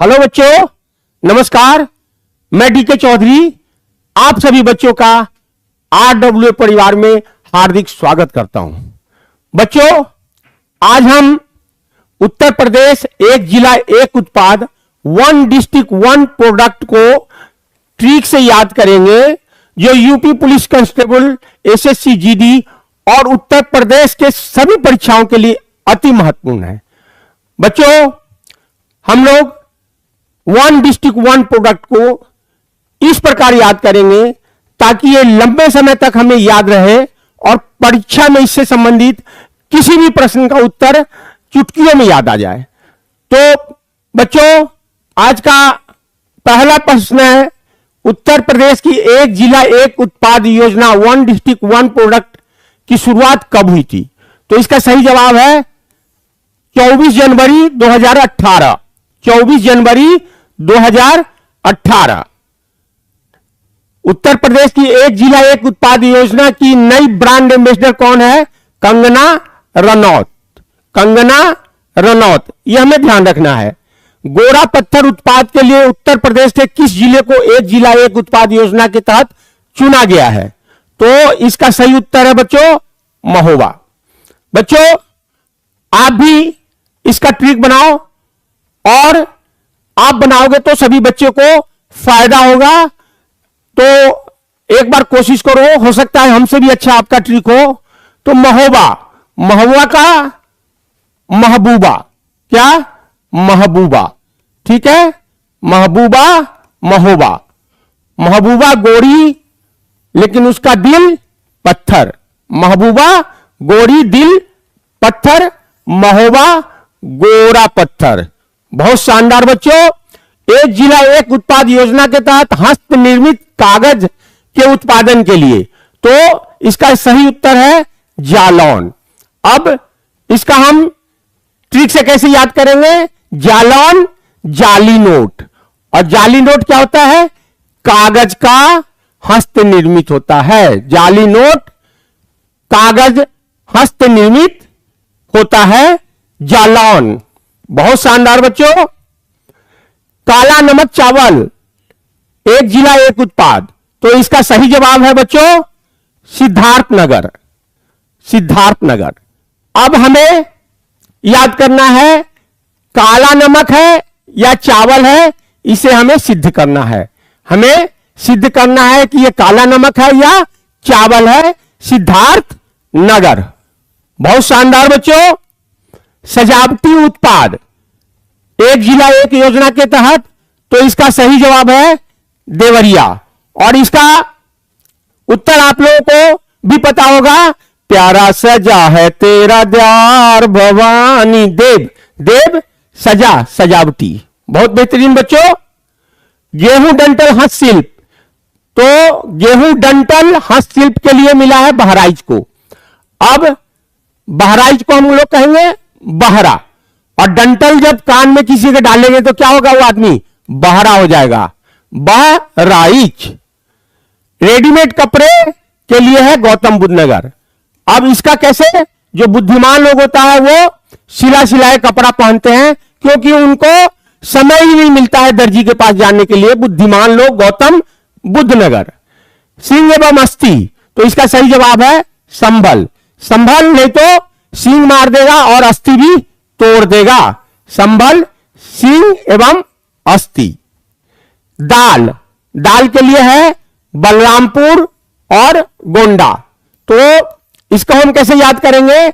Hello बच्चों, नमस्कार। मैं डीके चौधरी आप सभी बच्चों का आरडब्ल्यू परिवार में हार्दिक स्वागत करता हूं। बच्चों, आज हम उत्तर प्रदेश एक जिला एक उत्पाद, वन डिस्ट्रिक्ट वन प्रोडक्ट को ट्रिक से याद करेंगे, जो UP police constable, SSC GD और उत्तर प्रदेश के सभी परीक्षाओं के लिए अति महत्वपूर्ण है। बच्चों, हम लोग वन डिस्ट्रिक्ट वन प्रोडक्ट को इस प्रकार याद करेंगे ताकि ये लंबे समय तक हमें याद रहे और परीक्षा में इससे संबंधित किसी भी प्रश्न का उत्तर चुटकियों में याद आ जाए। तो बच्चों, आज का पहला प्रश्न है, उत्तर प्रदेश की एक जिला एक उत्पाद योजना वन डिस्ट्रिक्ट वन प्रोडक्ट की शुरुआत कब हुई थी? तो इसका सही जवाब है 24 जनवरी 2018। 24 जनवरी 2018। उत्तर प्रदेश की एक जिला एक उत्पाद योजना की नई ब्रांड एम्बेसडर कौन है? कंगना रनौत। कंगना रनौत, यह हमें ध्यान रखना है। गोरा पत्थर उत्पाद के लिए उत्तर प्रदेश के किस जिले को एक जिला एक उत्पाद योजना के तहत चुना गया है? तो इसका सही उत्तर है बच्चों महोबा। बच्चों, आप भी इसका ट्रिक बनाओ और आप बनाओगे तो सभी बच्चों को फायदा होगा। तो एक बार कोशिश करो, हो सकता है हमसे भी अच्छा आपका ट्रिक हो। तो महोबा, महोबा का महबूबा, क्या? महबूबा, ठीक है। महबूबा, महोबा। महबूबा गोरी लेकिन उसका दिल पत्थर। महबूबा गोरी दिल पत्थर, महोबा गोरा पत्थर। बहुत शानदार बच्चों। एक जिला एक उत्पाद योजना के तहत हस्त निर्मित कागज के उत्पादन के लिए, तो इसका सही उत्तर है जालौन। अब इसका हम ट्रिक से कैसे याद करेंगे? जालौन जाली नोट, और जाली नोट क्या होता है? कागज का हस्त निर्मित होता है। जाली नोट कागज हस्त निर्मित होता है, जालौन। बहुत शानदार बच्चों। काला नमक चावल एक जिला एक उत्पाद, तो इसका सही जवाब है बच्चों सिद्धार्थनगर। सिद्धार्थनगर। अब हमें याद करना है काला नमक है या चावल है, इसे हमें सिद्ध करना है। हमें सिद्ध करना है कि यह काला नमक है या चावल है। सिद्धार्थनगर। बहुत शानदार बच्चों। सजावटी उत्पाद एक जिला एक योजना के तहत, तो इसका सही जवाब है देवरिया। और इसका उत्तर आप लोगों को भी पता होगा, प्यारा सजा है तेरा द्वार भवानी। देव, देव सजा, सजावटी। बहुत बेहतरीन बच्चों। गेहूं डंठल हस्तशिल्प, तो गेहूं डंठल हस्तशिल्प के लिए मिला है बहराइच को। अब बहराइच को हम लोग कहेंगे बहरा, और डंटल जब कान में किसी के डालेंगे तो क्या होगा? वो आदमी बहरा हो जाएगा। बहराइच। रेडीमेड कपड़े के लिए है गौतम बुद्ध नगर। अब इसका कैसे? जो बुद्धिमान लोग होता है वो सिला सिलाए कपड़ा पहनते हैं, क्योंकि उनको समय ही नहीं मिलता है दर्जी के पास जाने के लिए। बुद्धिमान लोग गौतम बुद्ध नगर। सिंह एवं अस्थि, तो इसका सही जवाब है संभल। संभल नहीं तो सिंह मार देगा और अस्थि भी तोड़ देगा। संभल, सिंह एवं अस्थि। दाल, दाल के लिए है बलरामपुर और गोंडा। तो इसको हम कैसे याद करेंगे?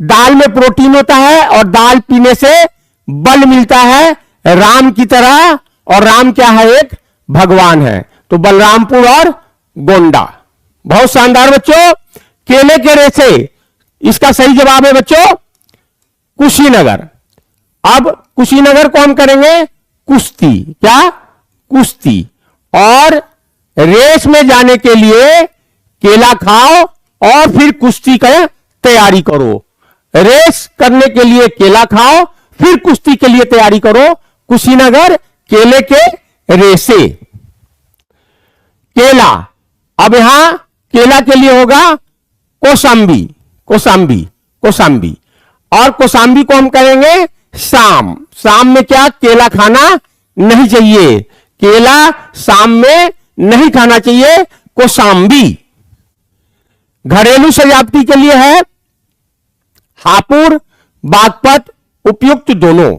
दाल में प्रोटीन होता है और दाल पीने से बल मिलता है राम की तरह, और राम क्या है? एक भगवान है। तो बलरामपुर और गोंडा। बहुत शानदार बच्चों। केले के रेशे, इसका सही जवाब है बच्चों कुशीनगर। अब कुशीनगर को हम करेंगे कुश्ती। क्या? कुश्ती। और रेस में जाने के लिए केला खाओ और फिर कुश्ती का तैयारी करो। रेस करने के लिए केला खाओ, फिर कुश्ती के लिए तैयारी करो। कुशीनगर, केले के रेसे। केला, अब यहां केला के लिए होगा कोसांबी। कोसांबी, कोसांबी। और कोसांबी को हम करेंगे शाम। शाम में क्या? केला खाना नहीं चाहिए, केला शाम में नहीं खाना चाहिए, कोसाम्बी। घरेलू सजावटी के लिए है हापुड़, बागपत, उपयुक्त दोनों।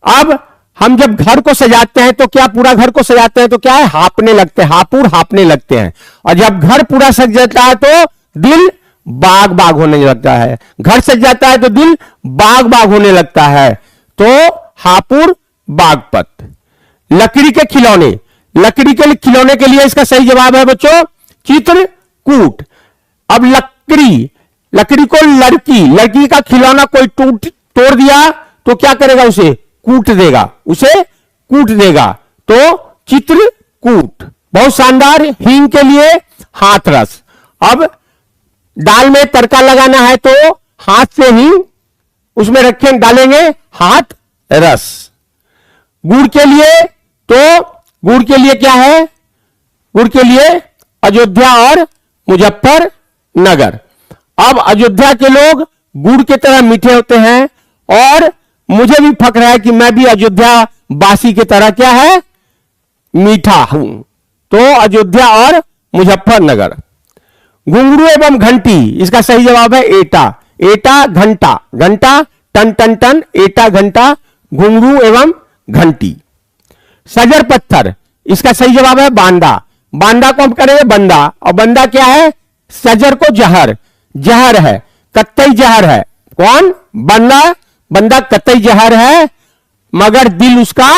अब हम जब घर को सजाते हैं तो क्या, पूरा घर को सजाते हैं तो क्या है, हापने लगते हैं, हापुड़ हापने लगते हैं। और जब घर पूरा सज जाता है तो दिल बाग बाग होने लगता है। घर सज जाता है तो दिल बाग बाग होने लगता है। तो हापुड़, बागपत। लकड़ी के खिलौने, लकड़ी के खिलौने के लिए इसका सही जवाब है बच्चों चित्रकूट। अब लकड़ी, लकड़ी को लड़की, लड़की का खिलौना कोई तोड़ दिया तो क्या करेगा, उसे कूट देगा, उसे कूट देगा। तो चित्रकूट। बहुत शानदार। हींग के लिए हाथरस। अब दाल में तड़का लगाना है तो हाथ से हींग उसमें रखें, डालेंगे हाथ रस। गुड़ के लिए, तो गुड़ के लिए क्या है, गुड़ के लिए अयोध्या और मुजफ्फरनगर। अब अयोध्या के लोग गुड़ की तरह मीठे होते हैं और मुझे भी फक्र है कि मैं भी अयोध्या वासी की तरह क्या है, मीठा हूं। तो अयोध्या और मुजफ्फरनगर। घुंघरू एवं घंटी, इसका सही जवाब है एटा। एटा घंटा, घंटा टन टन टन, एटा घंटा, घुंघरू एवं घंटी। सजर पत्थर, इसका सही जवाब है बांदा। बांदा को हम करेंगे बंदा, और बंदा क्या है, सजर को जहर, जहर है, कत्तई जहर है। कौन, बंदा, बंदा कत्तई जहर है मगर दिल उसका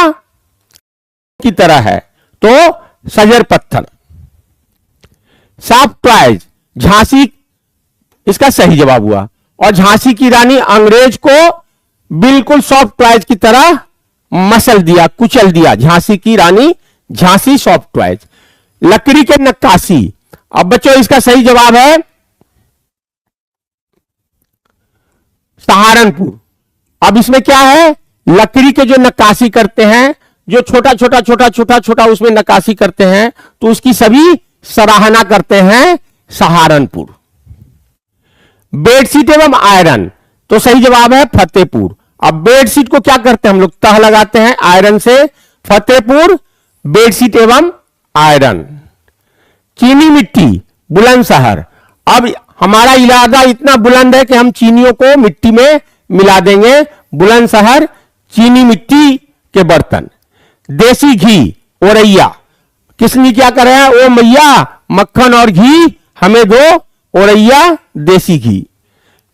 की तरह है। तो सजर पत्थर। सॉफ्ट टॉयज, झांसी इसका सही जवाब हुआ। और झांसी की रानी अंग्रेज को बिल्कुल सॉफ्ट टॉयज की तरह मसल दिया, कुचल दिया। झांसी की रानी, झांसी सॉफ्ट टॉयज। लकड़ी के नक्काशी। अब बच्चों इसका सही जवाब है सहारनपुर। अब इसमें क्या है, लकड़ी के जो नक्काशी करते हैं, जो छोटा छोटा छोटा छोटा छोटा उसमें नक्काशी करते हैं, तो उसकी सभी सराहना करते हैं सहारनपुर। बेडशीट एवं आयरन, तो सही जवाब है फतेहपुर। अब बेडशीट को क्या करते हैं हम लोग, तह लगाते हैं आयरन से। फतेहपुर बेडशीट एवं आयरन। चीनी मिट्टी, बुलंदशहर। अब हमारा इलाका इतना बुलंद है कि हम चीनियों को मिट्टी में मिला देंगे। बुलंदशहर चीनी मिट्टी के बर्तन। देसी घी, औरैया। किसने क्या कर रहा है, ओ मैया मक्खन और घी हमें दो, औरैया देसी घी।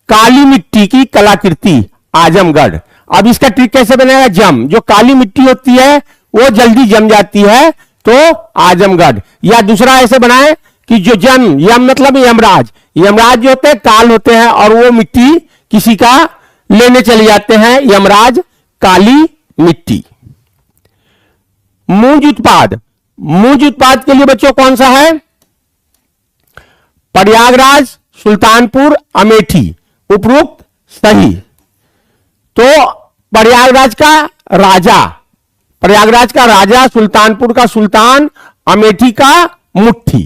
काली मिट्टी की कलाकृति, आजमगढ़। अब इसका ट्रिक कैसे बनेगा, जम, जो काली मिट्टी होती है वो जल्दी जम जाती है, तो आजमगढ़। या दूसरा ऐसे बनाए कि जो जम, यम मतलब यमराज, यमराज जो होते हैं काल होते हैं और वो मिट्टी किसी का लेने चले जाते हैं, यमराज काली मिट्टी। मूंज उत्पाद, मूंज उत्पाद के लिए बच्चों कौन सा है, प्रयागराज, सुल्तानपुर, अमेठी। उपरोक्त सही। तो प्रयागराज का राजा, प्रयागराज का राजा, सुल्तानपुर का सुल्तान, अमेठी का मुट्ठी।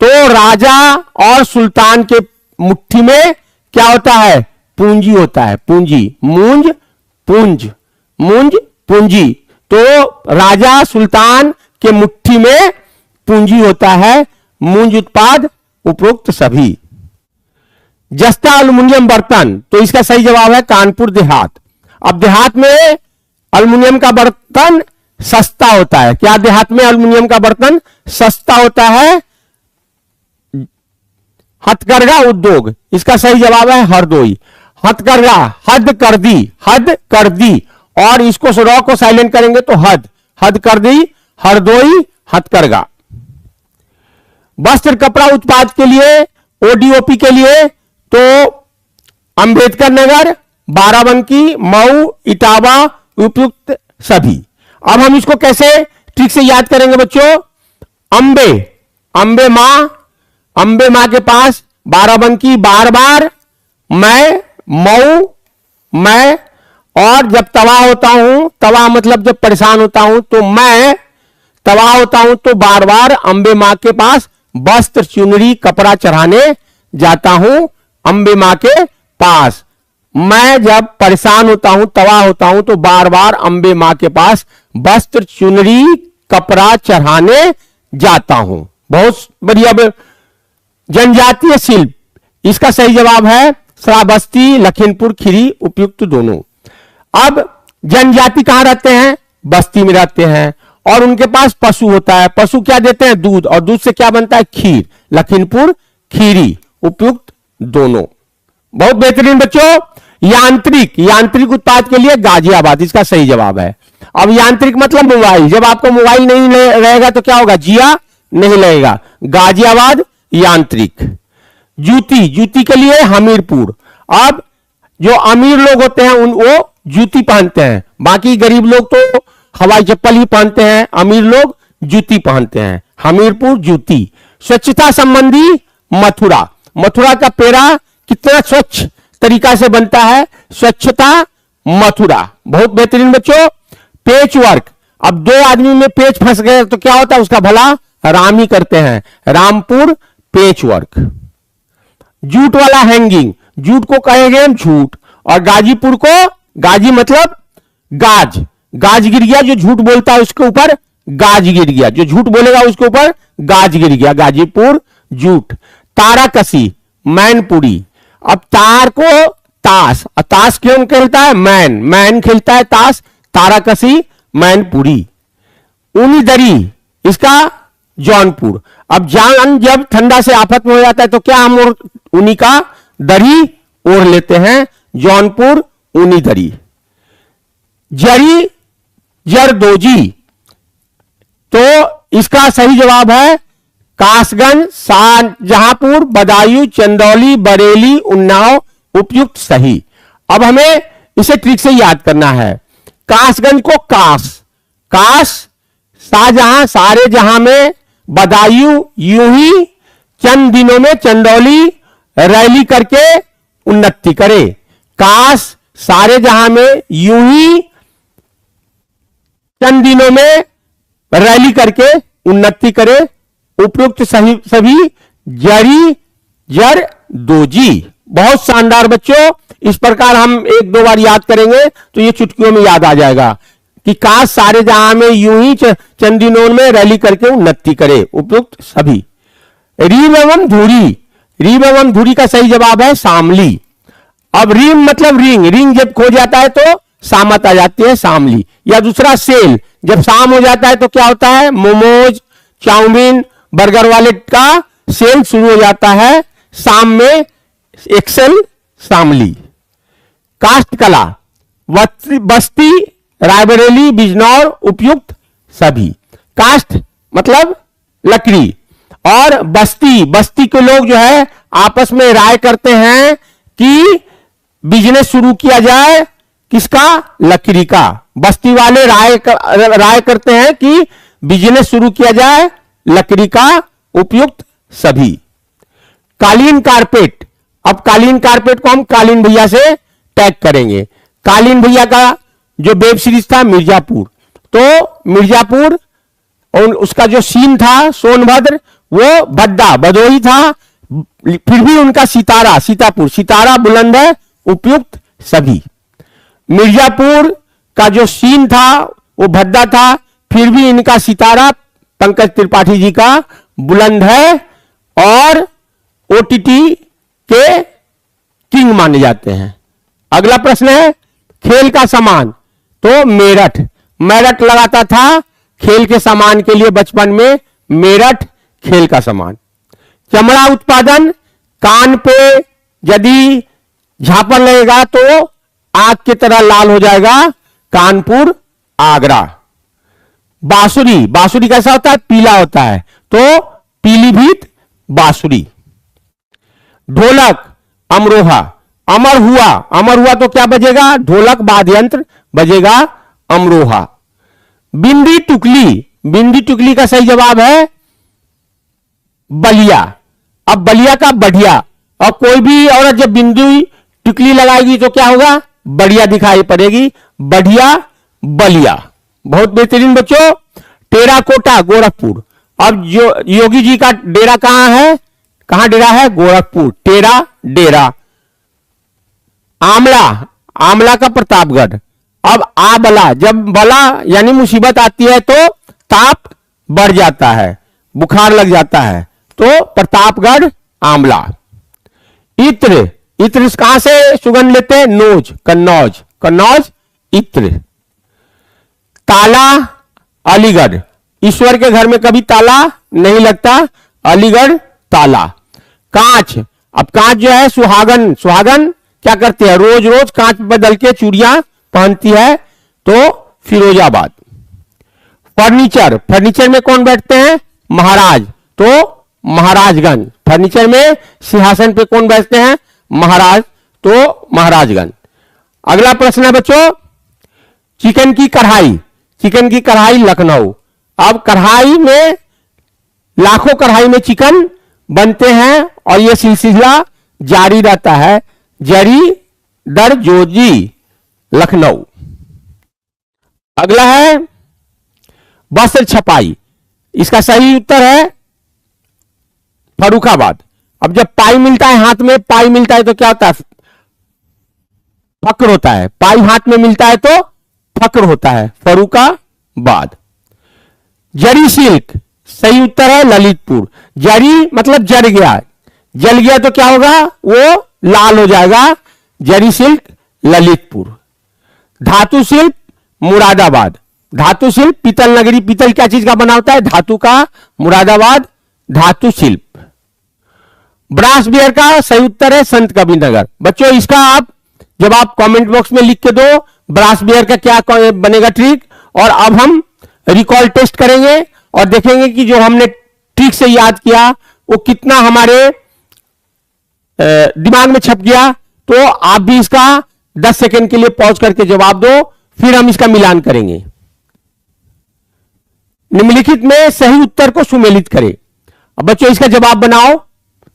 तो राजा और सुल्तान के मुट्ठी में क्या होता है, पूंजी होता है, पूंजी। मूंज पूंज, मूंज पूंजी। तो राजा सुल्तान के मुट्ठी में पूंजी होता है। मूंज उत्पाद उपरोक्त सभी। जस्ता एल्युमिनियम बर्तन, तो इसका सही जवाब है कानपुर देहात। अब देहात में एल्युमिनियम का बर्तन सस्ता होता है। क्या देहात में एल्युमिनियम का बर्तन सस्ता होता है, हथकरघा उद्योग। इसका सही जवाब है हरदोई। हथकरघा, हद कर दी, हद कर दी। और इसको रॉ को साइलेंट करेंगे तो हद, हद कर दी, हरदोई, हथकरघा। वस्त्र कपड़ा उत्पाद के लिए, ओडीओपी के लिए, तो अंबेडकर नगर, बाराबंकी, मऊ, इटावा, उपयुक्त सभी। अब हम इसको कैसे ठीक से याद करेंगे बच्चों, अंबे, अंबे मां, अंबे मां के पास, बाराबंकी बार बार, मैं, मऊ, मैं। और जब तवा होता हूं, तवा मतलब जब परेशान होता हूं तो मैं, तवा होता हूं तो बार बार अंबे मां के पास वस्त्र चुनरी कपड़ा चढ़ाने जाता हूं, अंबे मां के पास। मैं जब परेशान होता हूं, तबाह होता हूं, तो बार बार अंबे मां के पास वस्त्र, चुनरी, कपड़ा चढ़ाने जाता हूं। बहुत बढ़िया। जनजातीय शिल्प, इसका सही जवाब है श्रावस्ती, लखीमपुर खीरी, उपयुक्त दोनों। अब जनजाति कहां रहते हैं? बस्ती में रहते हैं, और उनके पास पशु होता है। पशु क्या देते हैं? दूध, और दूध से क्या बनता है? खीर। लखीमपुर खीरी, उपयुक्त दोनों। बहुत बेहतरीन बच्चों। यांत्रिक उत्पाद के लिए गाजियाबाद, इसका सही जवाब है। अब यांत्रिक मतलब मोबाइल। जब आपको मोबाइल नहीं रहेगा तो क्या होगा? जिया नहीं लगेगा। गाजियाबाद यांत्रिक। जूती के लिए हमीरपुर। अब जो अमीर लोग होते हैं वो जूती पहनते हैं, बाकी गरीब लोग तो हवाई चप्पल ही पहनते हैं, अमीर लोग जूती पहनते हैं। हमीरपुर जूती। स्वच्छता संबंधी मथुरा का पेड़ा कितना स्वच्छ तरीका से बनता है? स्वच्छता मथुरा। बहुत बेहतरीन बच्चों। पेच वर्क। अब दो आदमी में पेच फंस गए तो क्या होता है? उसका भला राम ही करते हैं। रामपुर पेच वर्क। जूट वाला हैंगिंग, जूट को कहेंगे हम झूठ, और गाजीपुर को, गाजी मतलब गाज गिर गया। जो झूठ बोलता है उसके ऊपर गाज गिर गया, जो झूठ बोलेगा उसके ऊपर गाज गिर गया। गाजीपुर जूट। ताराकसी, मैनपुरी। अब तार को ताश क्यों खेलता है? मैन खेलता है ताश। ताराकसी मैनपुरी। ऊनी दरी, इसका जौनपुर। अब जब ठंडा से आफत में हो जाता है तो क्या हम ऊनी का दरी ओढ़ लेते हैं? जौनपुर ऊनी दरी। जरदोजी, तो इसका सही जवाब है कासगंज, शाहजहांपुर, बदायूं, चंदौली, बरेली, उन्नाव, उपयुक्त सही। अब हमें इसे ट्रिक से याद करना है। कासगंज को काश शाहजहां, सारे जहां में, बदायूं यूं ही, चंद दिनों में चंदौली रैली करके उन्नति करे। काश सारे जहां में, यूं ही चंद दिनों में रैली करके उन्नति करे, उपयुक्त सभी जरदोजी। बहुत शानदार बच्चों। इस प्रकार हम एक दो बार याद करेंगे तो ये चुटकियों में याद आ जाएगा कि काश सारे जहां में, यूं ही चंद दिनों में रैली करके उन्नति करे, उपयुक्त सभी। रीम एवं धुरी का सही जवाब है शामली। अब रीम मतलब रिंग जब खो जाता है तो सामत आ जाती है, शामली। या दूसरा सेल, जब शाम हो जाता है तो क्या होता है? मोमोज, चाउमीन, बर्गर वाले का सेल शुरू हो जाता है शाम में, एक्सेल, शामली। काष्ठकला, बस्ती, रायबरेली, बिजनौर, उपयुक्त सभी। काष्ठ मतलब लकड़ी, और बस्ती के लोग जो है आपस में राय करते हैं कि बिजनेस शुरू किया जाए किसका? लकड़ी का। बस्ती वाले राय करते हैं कि बिजनेस शुरू किया जाए लकड़ी का, उपयुक्त सभी। कालीन कारपेट। अब कालीन कारपेट को हम कालीन भैया से टैग करेंगे। कालीन भैया का जो वेब सीरीज था मिर्जापुर, तो मिर्जापुर और उसका जो सीन था सोनभद्र, वो भदोही था, फिर भी उनका सितारा बुलंद है, उपयुक्त सभी। मिर्जापुर का जो सीन था वो भद्दा था, फिर भी इनका सितारा पंकज त्रिपाठी जी का बुलंद है, और ओटीटी के किंग माने जाते हैं। अगला प्रश्न है खेल का सामान, तो मेरठ लगाता था खेल के सामान के लिए बचपन में, मेरठ खेल का सामान। चमड़ा उत्पादन, कान पे यदि झापड़ लगेगा तो आग की तरह लाल हो जाएगा, कानपुर आगरा। बांसुरी कैसा होता है? पीला होता है, तो पीलीभीत बांसुरी। ढोलक, अमरोहा। अमर हुआ तो क्या बजेगा? ढोलक वाद्य यंत्र बजेगा, अमरोहा। बिंदी टुकली का सही जवाब है बलिया। अब बलिया का बढ़िया, और कोई भी औरत जब बिंदी टुकली लगाएगी तो क्या होगा? बढ़िया दिखाई पड़ेगी, बढ़िया बलिया। बहुत बेहतरीन बच्चों। टेराकोटा, गोरखपुर। अब जो योगी जी का डेरा कहां है? कहां डेरा है? गोरखपुर। डेरा। आमला, आमला का प्रतापगढ़। अब आबला, जब बला यानी मुसीबत आती है तो ताप बढ़ जाता है, बुखार लग जाता है, तो प्रतापगढ़ आमला। इत्र, इत्र कहां से सुगंध लेते हैं? नोज, कन्नौज, कन्नौज इत्र। ताला, अलीगढ़, ईश्वर के घर में कभी ताला नहीं लगता, अलीगढ़ ताला। कांच, अब कांच जो है सुहागन, सुहागन क्या करते हैं? रोज रोज कांच बदल के चूड़ियां पहनती है, तो फिरोजाबाद। फर्नीचर, फर्नीचर में कौन बैठते हैं? महाराज, तो महाराजगंज। फर्नीचर में सिंहासन पे कौन बैठते हैं? महाराज, तो महाराजगंज। अगला प्रश्न है बच्चों, चिकन की कढ़ाई, चिकन की कढ़ाई लखनऊ। अब कढ़ाई में लाखों कढ़ाई में चिकन बनते हैं और यह सिलसिला जारी रहता है। जरी दर जोजी, लखनऊ। अगला है वस्त्र छपाई, इसका सही उत्तर है फर्रुखाबाद। अब जब पाई मिलता है हाथ में, पाई मिलता है तो क्या होता है? फक्र होता है। पाई हाथ में मिलता है तो फक्र होता है, फर्रुखाबाद। जरी सिल्क, सही उत्तर है ललितपुर। जरी मतलब जल गया, जल गया तो क्या होगा? वो लाल हो जाएगा, जरी सिल्क ललितपुर। धातु शिल्प मुरादाबाद, धातु शिल्प पीतल नगरी, पीतल क्या चीज का बना होता है? धातु का, मुरादाबाद धातु शिल्प। ब्रास बियर का सही उत्तर है संत कबीरनगर। बच्चों इसका आप जब आप कमेंट बॉक्स में लिख के दो ब्रास बियर का क्या बनेगा ट्रिक, और अब हम रिकॉल टेस्ट करेंगे और देखेंगे कि जो हमने ट्रिक से याद किया वो कितना हमारे दिमाग में छप गया। तो आप भी इसका 10 सेकंड के लिए पॉज करके जवाब दो, फिर हम इसका मिलान करेंगे। निम्नलिखित में सही उत्तर को सुमेलित करें। अब बच्चों इसका जवाब बनाओ।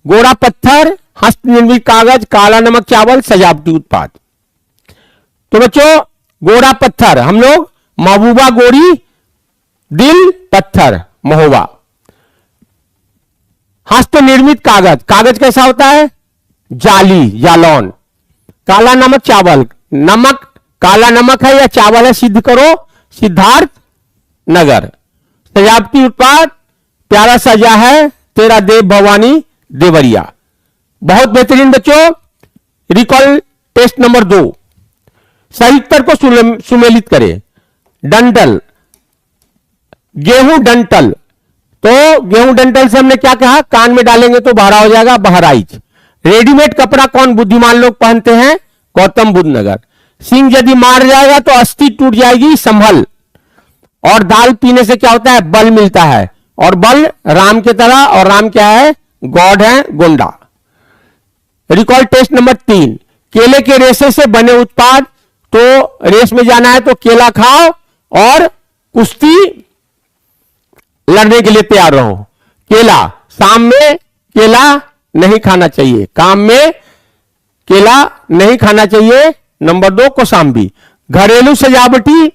गोरा पत्थर, हस्त निर्मित कागज, काला नमक चावल, सजावटी उत्पाद। तो बच्चों गोरा पत्थर हम लोग महबूबा गोरी, दिल पत्थर महोबा। हस्त निर्मित कागज, कागज कैसा होता है? जाली, जालौन। काला नमक चावल, नमक काला नमक है या चावल है सिद्ध करो, सिद्धार्थ नगर। सजावटी उत्पाद, प्यारा सजा है तेरा देव भवानी देवरिया। बहुत बेहतरीन बच्चों। रिकॉल टेस्ट नंबर 2, सही उत्तर को सुमेलित करें। डंटल, गेहूं डंटल, तो गेहूं डंटल से हमने क्या कहा? कान में डालेंगे तो बहरा हो जाएगा, बहराइच। रेडीमेड कपड़ा कौन बुद्धिमान लोग पहनते हैं? गौतम बुद्ध नगर। सिंह यदि मार जाएगा तो अस्थि टूट जाएगी, संभल। और दाल पीने से क्या होता है? बल मिलता है, और बल राम के तरह, और राम क्या है? गॉड है, गोंडा। रिकॉल टेस्ट नंबर 3, केले के रेशे से बने उत्पाद। तो रेस में जाना है तो केला खाओ और कुश्ती लड़ने के लिए तैयार रहो। केला, शाम में केला नहीं खाना चाहिए, काम में केला नहीं खाना चाहिए। नंबर 2 कौशाम्बी। घरेलू सजावटी,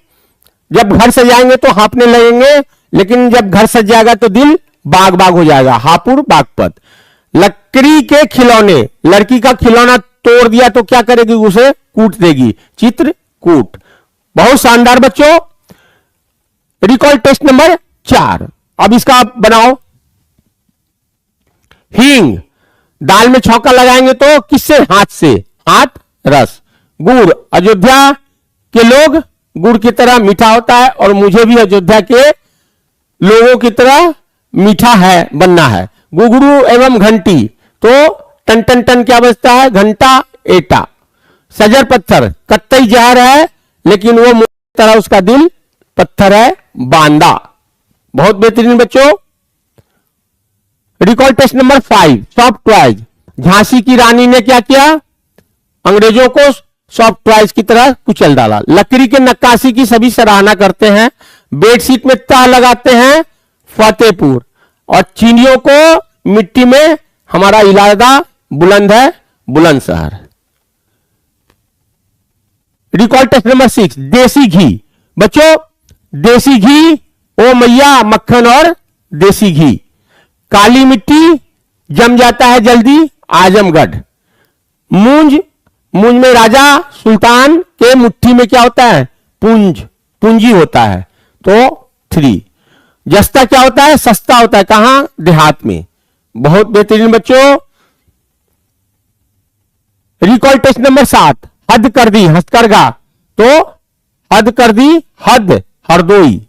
जब घर सजाएंगे तो हाँफने लगेंगे, लेकिन जब घर सज जाएगा तो दिल बाग बाग हो जाएगा, हापुड़ बागपत। लकड़ी के खिलौने, लड़की का खिलौना तोड़ दिया तो क्या करेगी? उसे कूट देगी, चित्रकूट। बहुत शानदार बच्चों। रिकॉल टेस्ट नंबर 4, अब इसका आप बनाओ। हींग, दाल में छौंका लगाएंगे तो किससे? हाथ से, हाथ रस। गुड़, अयोध्या के लोग गुड़ की तरह मीठा होता है, और मुझे भी अयोध्या के लोगों की तरह मीठा है बनना है। गुगरू एवं घंटी, तो टन टन टन क्या बजता है? घंटा एटा। सजर पत्थर, कत्तई जहर है लेकिन वो तरह उसका दिल पत्थर है, बांदा। बहुत बेहतरीन बच्चों। Recall test number 5, soft toys. Jhansi की रानी ने क्या किया? अंग्रेजों को सॉफ्ट टॉयज की तरह कुचल डाला। लकड़ी के नक्काशी की सभी सराहना करते हैं। बेडशीट में तह लगाते हैं, फतेहपुर। और चीनियों को मिट्टी में हमारा इलाका बुलंद है, बुलंदशहर। रिकॉल टेस्ट नंबर 6, देसी घी। बच्चों देसी घी, ओ मैया मक्खन और देसी घी। काली मिट्टी जम जाता है जल्दी, आजमगढ़। मूंज मुंज में राजा, सुल्तान के मुट्ठी में क्या होता है? पूंज, पूंजी होता है, तो 3। जस्ता क्या होता है? सस्ता होता है, कहां? देहात में। बहुत बेहतरीन बच्चों। रिकॉल टेस्ट नंबर 7, हद कर दी, हस्तकरघा, तो हद कर दी, हद, हरदोई।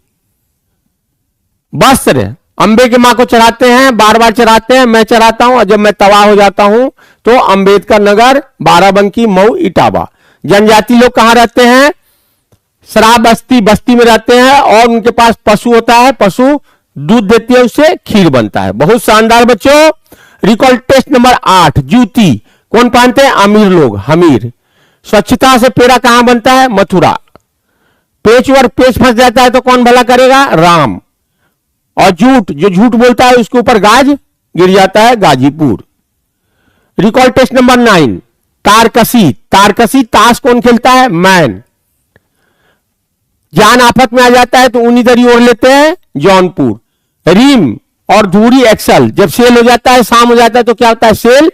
वस्त्र, अंबे के मां को चढ़ाते हैं, बार बार चढ़ाते हैं, मैं चढ़ाता हूं, और जब मैं तबाह हो जाता हूं तो अंबेडकर नगर, बाराबंकी, मऊ, इटावा। जनजाति लोग कहां रहते हैं? शराब बस्ती, बस्ती में रहते हैं, और उनके पास पशु होता है, पशु दूध देती है, उससे खीर बनता है। बहुत शानदार बच्चों। रिकॉल टेस्ट नंबर 8, जूती कौन पहनते हैं? अमीर लोग, हमीर। स्वच्छता से पेड़ा कहां बनता है? मथुरा। पेच और पेच फंस जाता है तो कौन भला करेगा? राम। और झूठ, जो झूठ बोलता है उसके ऊपर गाज गिर जाता है, Ghazipur. Recall test number 9, tarakasi, tarakasi ताश कौन खेलता है? मैन। जान आफत में आ जाता है तो ऊनी दरी ओढ़ लेते हैं, जौनपुर। रीम और धूरी एक्सल, जब सेल हो जाता है, शाम हो जाता है तो क्या होता है? सेल,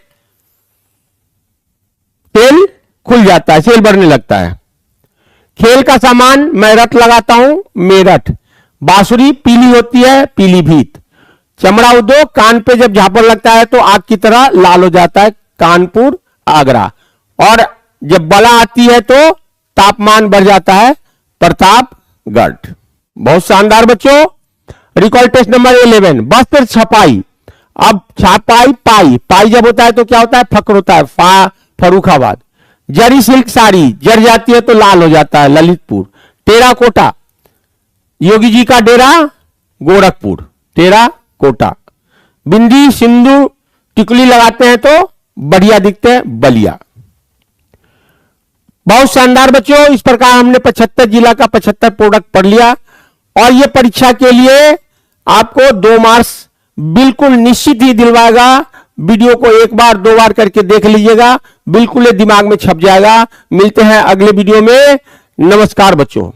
सेल खुल जाता है, सेल बढ़ने लगता है। खेल का सामान, मैं रट लगाता हूं, मेरठ। बांसुरी पीली होती है, पीलीभीत। चमड़ा उद्योग, कान पे जब झापड़ लगता है तो आग की तरह लाल हो जाता है, कानपुर, आगरा। और जब बला आती है तो तापमान बढ़ जाता है, प्रतापगढ़। बहुत शानदार बच्चों। रिकॉल टेस्ट नंबर 11, वस्त्र छपाई। अब छपाई, पाई, पाई जब होता है तो क्या होता है? फक्र होता है, फर्रुखाबाद। जरी सिल्क साड़ी, जर जाती है तो लाल हो जाता है, ललितपुर। टेराकोटा, योगी जी का डेरा, गोरखपुर, टेराकोटा। बिंदी, सिंदूर, टिकुली लगाते हैं तो बढ़िया दिखते हैं, बलिया। बहुत शानदार बच्चों। इस प्रकार हमने 75 जिला का 75 प्रोडक्ट पढ़ लिया, और यह परीक्षा के लिए आपको 2 मार्क्स बिल्कुल निश्चित ही दिलवाएगा। वीडियो को 1 बार 2 बार करके देख लीजिएगा, बिल्कुल ये दिमाग में छप जाएगा। मिलते हैं अगले वीडियो में। नमस्कार बच्चों।